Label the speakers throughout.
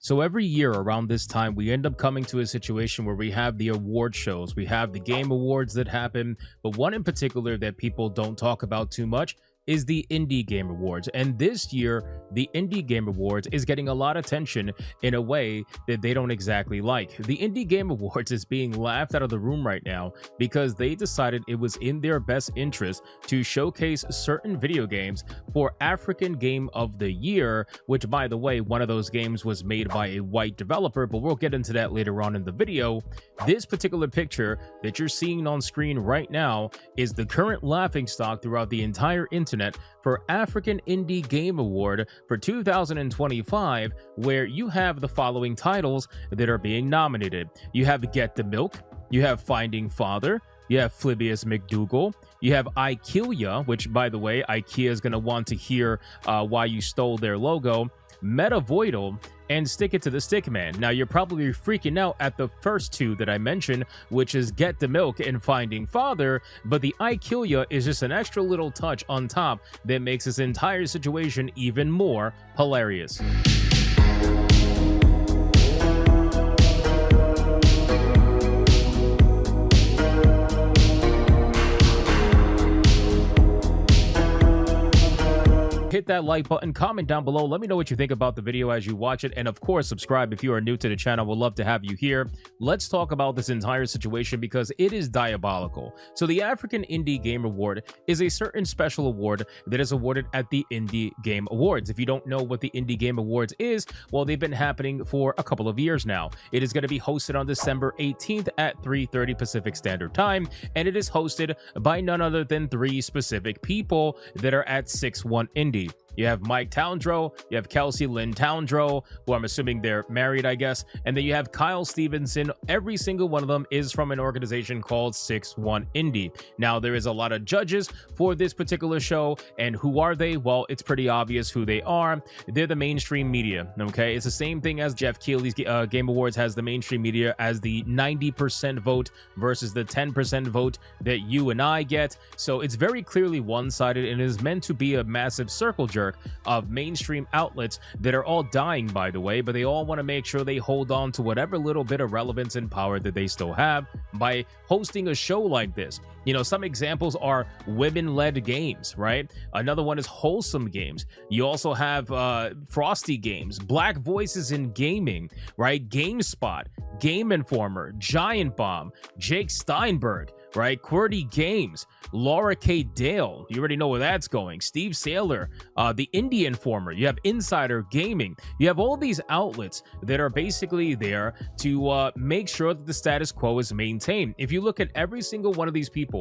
Speaker 1: So every year around this time, we end up coming to a situation where we have the award shows, we have the game awards that happen, but one in particular that people don't talk about too much is the Indie Game Awards. And this year, the Indie Game Awards is getting a lot of attention in a way that they don't exactly like. The Indie Game Awards is being laughed out of the room right now because they decided it was in their best interest to showcase certain video games for African Game of the Year, which, by the way, one of those games was made by a white developer, but we'll get into that later on in the video. This particular picture that you're seeing on screen right now is the current laughingstock throughout the entire internet for African Indie Game Award for 2025, where you have the following titles that are being nominated. You have Get the Milk, you have Finding Father, you have Flibius McDougal, you have IKEA, which, by the way, IKEA is going to want to hear why you stole their logo, Metavoidal, and Stick It to the Stickman. Now, you're probably freaking out at the first two that I mentioned, which is Get the Milk and Finding Father, but the IKEA is just an extra little touch on top that makes this entire situation even more hilarious. Hit that like button, comment down below, let me know what you think about the video as you watch it, and of course subscribe if you are new to the channel. We'd love to have you here. Let's talk about this entire situation because it is diabolical. So the African Indie Game Award is a certain special award that is awarded at the Indie Game Awards. If you don't know what the Indie Game Awards is, well, they've been happening for a couple of years now. It is going to be hosted on December 18th at 3:30 Pacific Standard Time, and it is hosted by none other than three specific people that are at 6-1 Indie. You have Mike Towndrow, you have Kelsey Lynn Towndrow, who I'm assuming they're married, I guess, and then you have Kyle Stevenson. Every single one of them is from an organization called 6-1 Indie. Now, there is a lot of judges for this particular show, and who are they? Well, it's pretty obvious who they are. They're the mainstream media, okay? It's the same thing as Jeff Keighley's Game Awards has the mainstream media as the 90% vote versus the 10% vote that you and I get. So it's very clearly one-sided and is meant to be a massive circle jerk of mainstream outlets that are all dying, by the way, but they all want to make sure they hold on to whatever little bit of relevance and power that they still have by hosting a show like this. You know, some examples are women-led games, right? Another one is wholesome games. You also have Frosty Games, Black Voices in Gaming, right? GameSpot, Game Informer, Giant Bomb, Jake Steinberg, right? QWERTY Games, Laura K. Dale, you already know where that's going, Steve Saylor, the Indie Informer, you have Insider Gaming, you have all these outlets that are basically there to make sure that the status quo is maintained. If you look at every single one of these people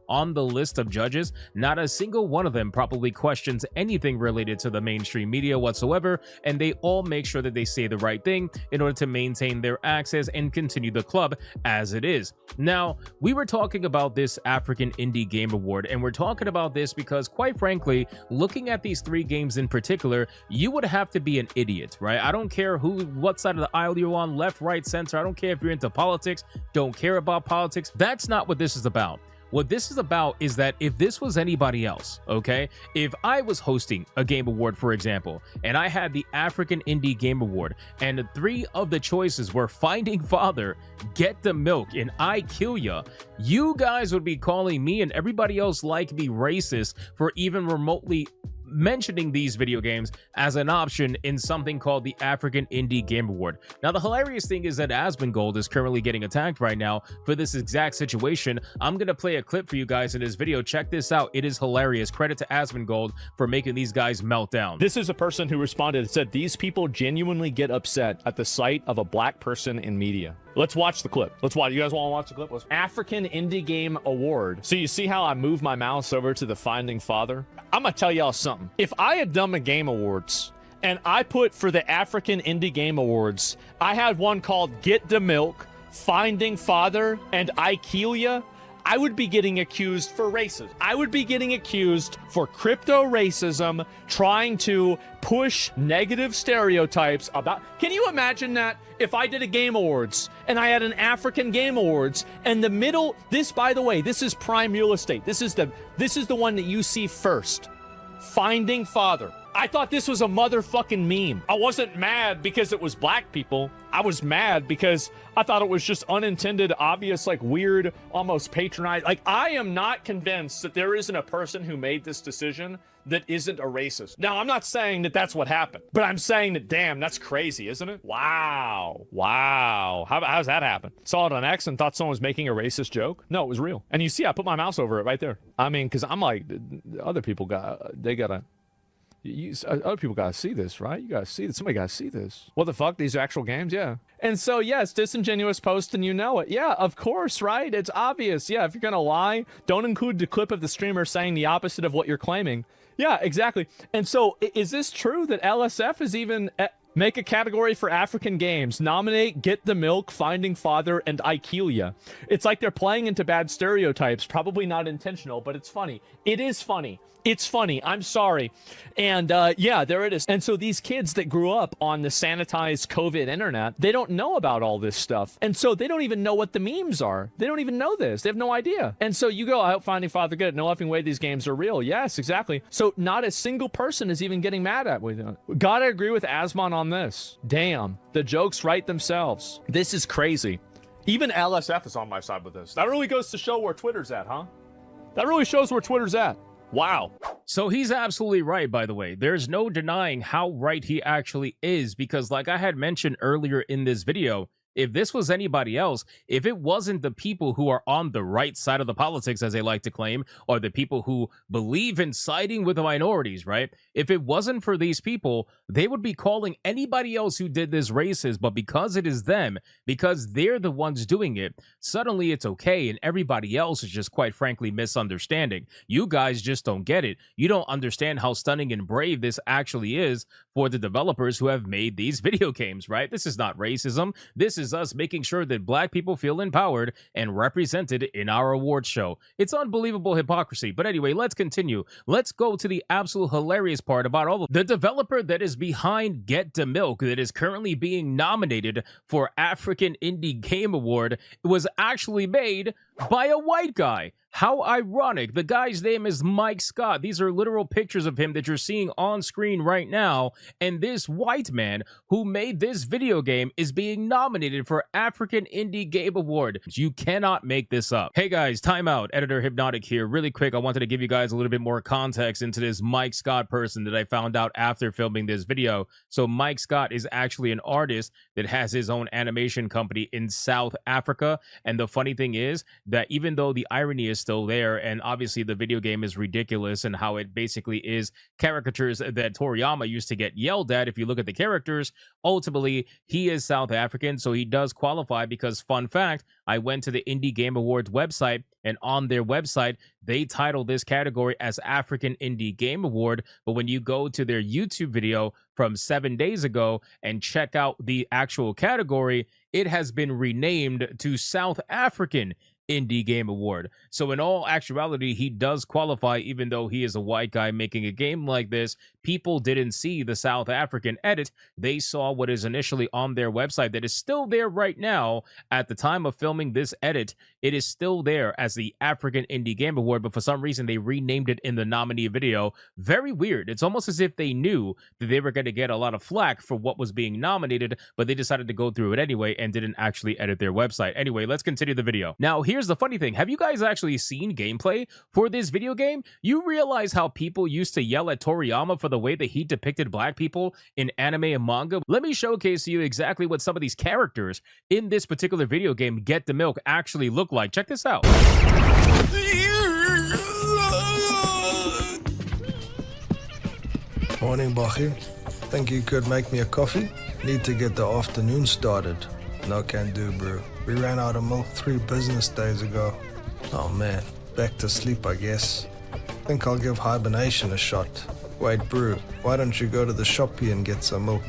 Speaker 1: on the list of judges, not a single one of them probably questions anything related to the mainstream media whatsoever, and they all make sure that they say the right thing in order to maintain their access and continue the club as it is. Now, we were talking about this African Indie Game Award, and we're talking about this because, quite frankly, looking at these three games in particular, you would have to be an idiot, right? I don't care what side of the aisle you're on, left, right, center. I don't care if you're into politics, don't care about politics. That's not what this is about. What this is about is that if this was anybody else, okay, if I was hosting a game award, for example, and I had the African Indie Game Award, and three of the choices were Finding Father, Get the Milk, and IKEA, you guys would be calling me and everybody else like me racist for even remotely mentioning these video games as an option in something called the African Indie Game Award. Now, the hilarious thing is that Asmongold is currently getting attacked right now for this exact situation. I'm gonna play a clip for you guys in this video. Check this out. It is hilarious. Credit to Asmongold for making these guys melt down.
Speaker 2: This is a person who responded and said, "These people genuinely get upset at the sight of a black person in media." Let's watch the clip. Let's watch. You guys want to watch the clip? African Indie Game Award. So you see how I move my mouse over to the Finding Father? I'm gonna tell y'all something. If I had done the Game Awards and I put for the African Indie Game Awards, I had one called Get the Milk, Finding Father, and IKEA, I would be getting accused for racism. I would be getting accused for crypto racism, trying to push negative stereotypes about... Can you imagine that if I did a Game Awards and I had an African Game Awards and the middle... This, by the way, this is prime real estate. This is the one that you see first. Finding Father. I thought this was a motherfucking meme. I wasn't mad because it was black people. I was mad because I thought it was just unintended, obvious, like weird, almost patronizing. Like, I am not convinced that there isn't a person who made this decision that isn't a racist. Now, I'm not saying that that's what happened, but I'm saying that, damn, that's crazy, isn't it? Wow. Wow. How's that happen? Saw it on X and thought someone was making a racist joke? No, it was real. And you see, I put my mouse over it right there. I mean, because I'm like, other people gotta see this, right? You gotta see this. Somebody gotta see this. What the fuck? These are actual games? Yeah. And so, yes, disingenuous post and you know it. Yeah, of course, right? It's obvious. Yeah, if you're gonna lie, don't include the clip of the streamer saying the opposite of what you're claiming. Yeah, exactly. And so, is this true that LSF is even... Make a category for African games. Nominate Get the Milk, Finding Father, and Ikelia. It's like they're playing into bad stereotypes. Probably not intentional, but it's funny. It is funny. It's funny. I'm sorry. And yeah, there it is. And so these kids that grew up on the sanitized COVID internet, they don't know about all this stuff. And so they don't even know what the memes are. They don't even know this. They have no idea. And so you go, I hope Finding Father good. No effing way these games are real. Yes, exactly. So not a single person is even getting mad at me. Gotta agree with Asmon on this. Damn, the jokes write themselves. This is crazy. Even LSF is on my side with this. That really goes to show where Twitter's at, huh? That really shows where Twitter's at. Wow.
Speaker 1: So he's absolutely right, by the way. There's no denying how right he actually is, because like I had mentioned earlier in this video, if this was anybody else, if it wasn't the people who are on the right side of the politics, as they like to claim, or the people who believe in siding with the minorities, right? If it wasn't for these people, they would be calling anybody else who did this racist, but because it is them, because they're the ones doing it, suddenly it's okay, and everybody else is just quite frankly misunderstanding. You guys just don't get it. You don't understand how stunning and brave this actually is for the developers who have made these video games, right? This is not racism. This is us making sure that black people feel empowered and represented in our awards show. It's unbelievable hypocrisy. But anyway, let's continue. Let's go to the absolute hilarious part about all of the developer that is behind Get the Milk, that is currently being nominated for African Indie Game Award, was actually made by a white guy. How ironic. The guy's name is Mike Scott. These are literal pictures of him that you're seeing on screen right now. And this white man who made this video game is being nominated for African Indie Game Award. You cannot make this up. Hey guys, time out. Editor Hypnotic here. Really quick, I wanted to give you guys a little bit more context into this Mike Scott person that I found out after filming this video. So Mike Scott is actually an artist that has his own animation company in South Africa. And the funny thing is that even though the irony is still there, and obviously the video game is ridiculous and how it basically is caricatures that Toriyama used to get yelled at, if you look at the characters, ultimately he is South African, so he does qualify because, fun fact, I went to the Indie Game Awards website, and on their website they title this category as African Indie Game Award, but when you go to their YouTube video from 7 days ago and check out the actual category, it has been renamed to South African Indie Game Award. So in all actuality, he does qualify, even though he is a white guy making a game like this. People didn't see the South African edit. They saw what is initially on their website that is still there right now. At the time of filming this edit, it is still there as the African Indie Game Award, but for some reason they renamed it in the nominee video. Very weird. It's almost as if they knew that they were going to get a lot of flack for what was being nominated, but they decided to go through it anyway and didn't actually edit their website. Anyway, let's continue the video. Now, here's the funny thing. Have you guys actually seen gameplay for this video game? You realize how people used to yell at Toriyama for the way that he depicted black people in anime and manga? Let me showcase to you exactly what some of these characters in this particular video game, Get the Milk, actually look like. Check this out.
Speaker 3: Morning, Bachie. Think you could make me a coffee? Need to get the afternoon started. No can do, bro. We ran out of milk 3 business days ago. Oh man, back to sleep, I guess. Think I'll give hibernation a shot. Wait, bro, why don't you go to the shop here and get some milk?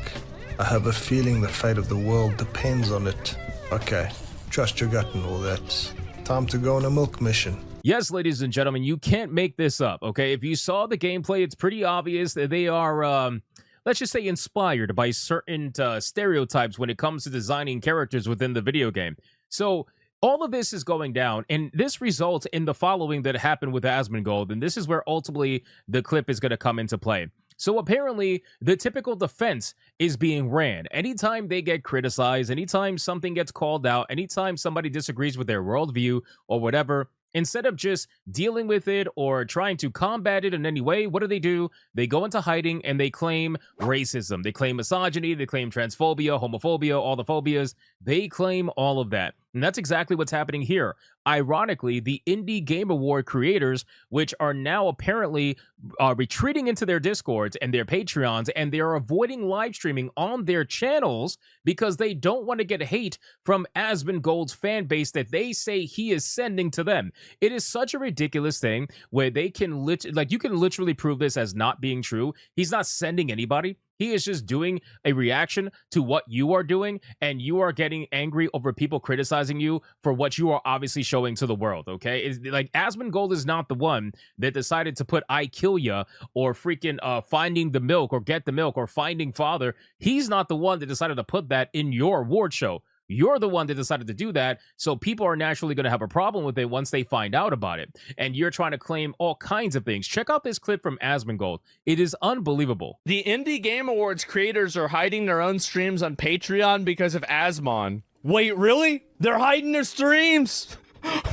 Speaker 3: I have a feeling the fate of the world depends on it. Okay, trust your gut and all that. Time to go on a milk mission.
Speaker 1: Yes, ladies and gentlemen, you can't make this up, okay? If you saw the gameplay, it's pretty obvious that they are, let's just say, inspired by certain stereotypes when it comes to designing characters within the video game. So all of this is going down, and this results in the following that happened with Asmongold, and this is where ultimately the clip is going to come into play. So apparently, the typical defense is being ran. Anytime they get criticized, anytime something gets called out, anytime somebody disagrees with their worldview or whatever, instead of just dealing with it or trying to combat it in any way, what do? They go into hiding and they claim racism. They claim misogyny. They claim transphobia, homophobia, all the phobias. They claim all of that. And that's exactly what's happening here. Ironically, the Indie Game Award creators, which are now apparently retreating into their Discords and their Patreons, and they're avoiding live streaming on their channels because they don't want to get hate from Asmongold's fan base that they say he is sending to them. It is such a ridiculous thing where they can you can literally prove this as not being true. He's not sending anybody. He is just doing a reaction to what you are doing, and you are getting angry over people criticizing you for what you are obviously showing to the world, okay? It's like Asmongold is not the one that decided to put I kill ya or freaking finding the milk or get the milk or finding father. He's not the one that decided to put that in your award show. You're the one that decided to do that, so people are naturally going to have a problem with it once they find out about it. And you're trying to claim all kinds of things. Check out this clip from Asmongold. It is unbelievable.
Speaker 2: The Indie Game Awards creators are hiding their own streams on Patreon because of Asmon. Wait, really? They're hiding their streams?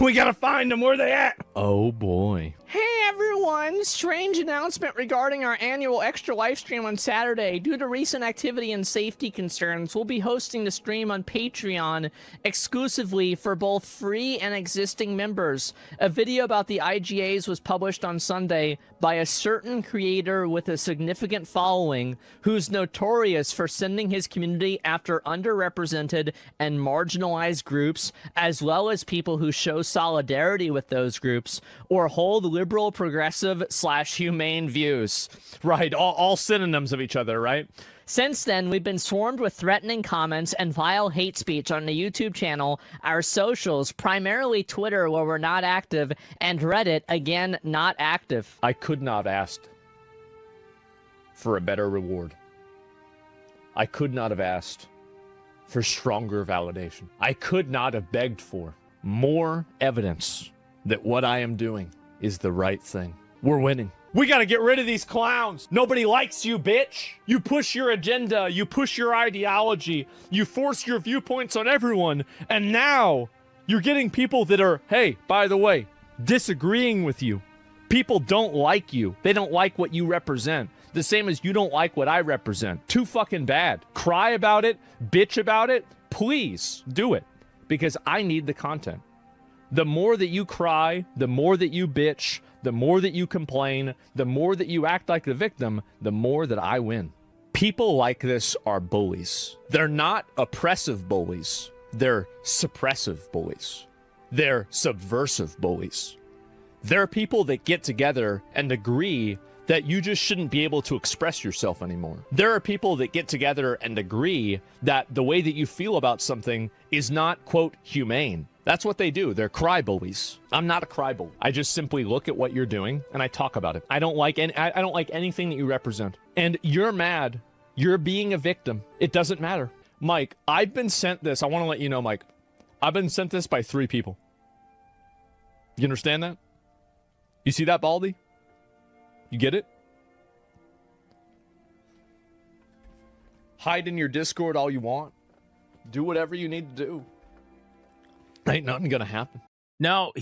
Speaker 2: We gotta find them. Where they at? Oh boy.
Speaker 4: Hey everyone! Strange announcement regarding our annual extra live stream on Saturday. Due to recent activity and safety concerns, we'll be hosting the stream on Patreon exclusively for both free and existing members. A video about the IGAs was published on Sunday by a certain creator with a significant following who's notorious for sending his community after underrepresented and marginalized groups, as well as people who show solidarity with those groups or hold liberal, progressive / humane views.
Speaker 2: Right, all synonyms of each other, right?
Speaker 4: Since then, we've been swarmed with threatening comments and vile hate speech on the YouTube channel, our socials, primarily Twitter, where we're not active, and Reddit, again, not active.
Speaker 2: I could not have asked for a better reward. I could not have asked for stronger validation. I could not have begged for more evidence that what I am doing is the right thing. We're winning. We gotta get rid of these clowns. Nobody likes you, bitch. You push your agenda, you push your ideology, you force your viewpoints on everyone, and now you're getting people that are, hey, by the way, disagreeing with you. People don't like you. They don't like what you represent. The same as you don't like what I represent. Too fucking bad. Cry about it, bitch about it, please do it, because I need the content. The more that you cry, the more that you bitch, the more that you complain, the more that you act like the victim, the more that I win. People like this are bullies. They're not oppressive bullies. They're suppressive bullies. They're subversive bullies. They're people that get together and agree that you just shouldn't be able to express yourself anymore. There are people that get together and agree that the way that you feel about something is not, quote, humane. That's what they do. They're cry bullies. I'm not a cry bully. I just simply look at what you're doing and I talk about it. I don't like anything that you represent. And you're mad. You're being a victim. It doesn't matter. Mike, I've been sent this. I want to let you know, Mike. I've been sent this by 3 people. You understand that? You see that, Baldy? You get it? Hide in your Discord all you want. Do whatever you need to do. Ain't nothing gonna happen.
Speaker 1: Now,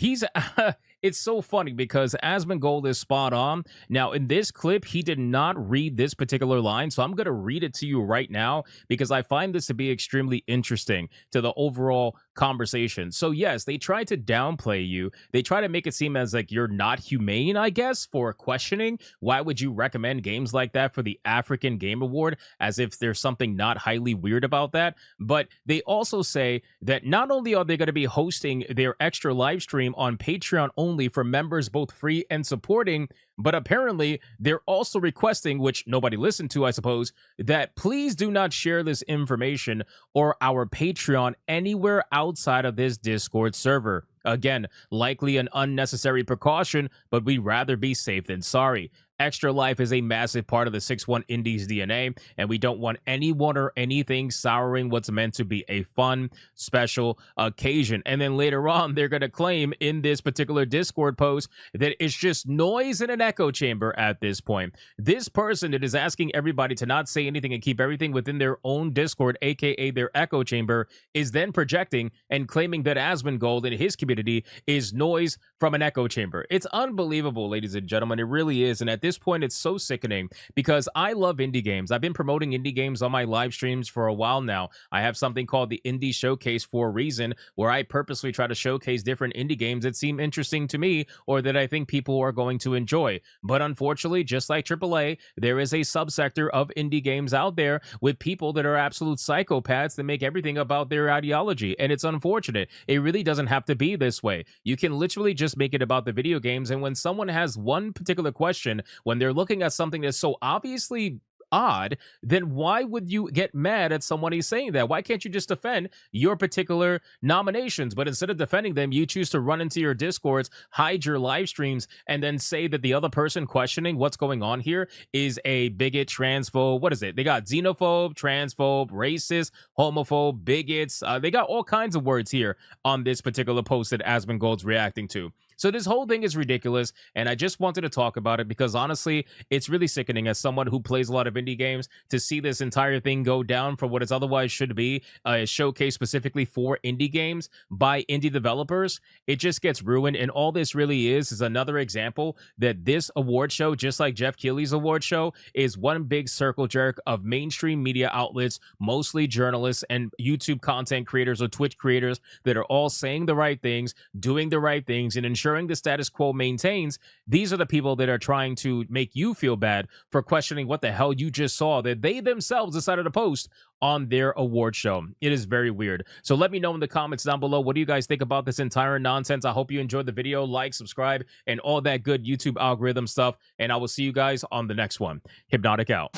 Speaker 1: it's so funny because Asmongold is spot on. Now, in this clip, he did not read this particular line, so I'm going to read it to you right now because I find this to be extremely interesting to the overall conversation. So, yes, they try to downplay you. They try to make it seem as like you're not humane, I guess, for questioning. Why would you recommend games like that for the African Game Award, as if there's something not highly weird about that? But they also say that not only are they going to be hosting their extra live stream on Patreon only for members, both free and supporting, but apparently they're also requesting, which nobody listened to, I suppose, that please do not share this information or our Patreon anywhere outside of this Discord server. Again, likely an unnecessary precaution, but we'd rather be safe than sorry. Extra Life is a massive part of the 6-1 Indies DNA, and we don't want anyone or anything souring what's meant to be a fun, special occasion. And then later on, they're going to claim in this particular Discord post that it's just noise in an echo chamber at this point. This person that is asking everybody to not say anything and keep everything within their own Discord, aka their echo chamber, is then projecting and claiming that Asmongold in his community is noise from an echo chamber. It's unbelievable, ladies and gentlemen. It really is. And at this point, it's so sickening because I love indie games. I've been promoting indie games on my live streams for a while now. I have something called the Indie Showcase for a reason, where I purposely try to showcase different indie games that seem interesting to me or that I think people are going to enjoy. But unfortunately, just like AAA, there is a subsector of indie games out there with people that are absolute psychopaths that make everything about their ideology. And it's unfortunate. It really doesn't have to be this way. You can literally just make it about the video games. And when someone has one particular question, when they're looking at something that's so obviously odd, then why would you get mad at someone who's saying that? Why can't you just defend your particular nominations? But instead of defending them, you choose to run into your Discords, hide your live streams, and then say that the other person questioning what's going on here is a bigot, transphobe. What is it? They got xenophobe, transphobe, racist, homophobe, bigots. They got all kinds of words here on this particular post that Asmongold's reacting to. So this whole thing is ridiculous, and I just wanted to talk about it because honestly, it's really sickening as someone who plays a lot of indie games to see this entire thing go down for what it otherwise should be, a showcase specifically for indie games by indie developers. It just gets ruined, and all this really is another example that this award show, just like Jeff Keighley's award show, is one big circle jerk of mainstream media outlets, mostly journalists and YouTube content creators or Twitch creators that are all saying the right things, doing the right things, and ensuring the status quo maintains. These are the people that are trying to make you feel bad for questioning what the hell you just saw that they themselves decided to post on their award show. It is very weird. So let me know in the comments down below, what do you guys think about this entire nonsense? I hope you enjoyed the video. Like, subscribe, and all that good YouTube algorithm stuff. And I will see you guys on the next one. Hypnotic out.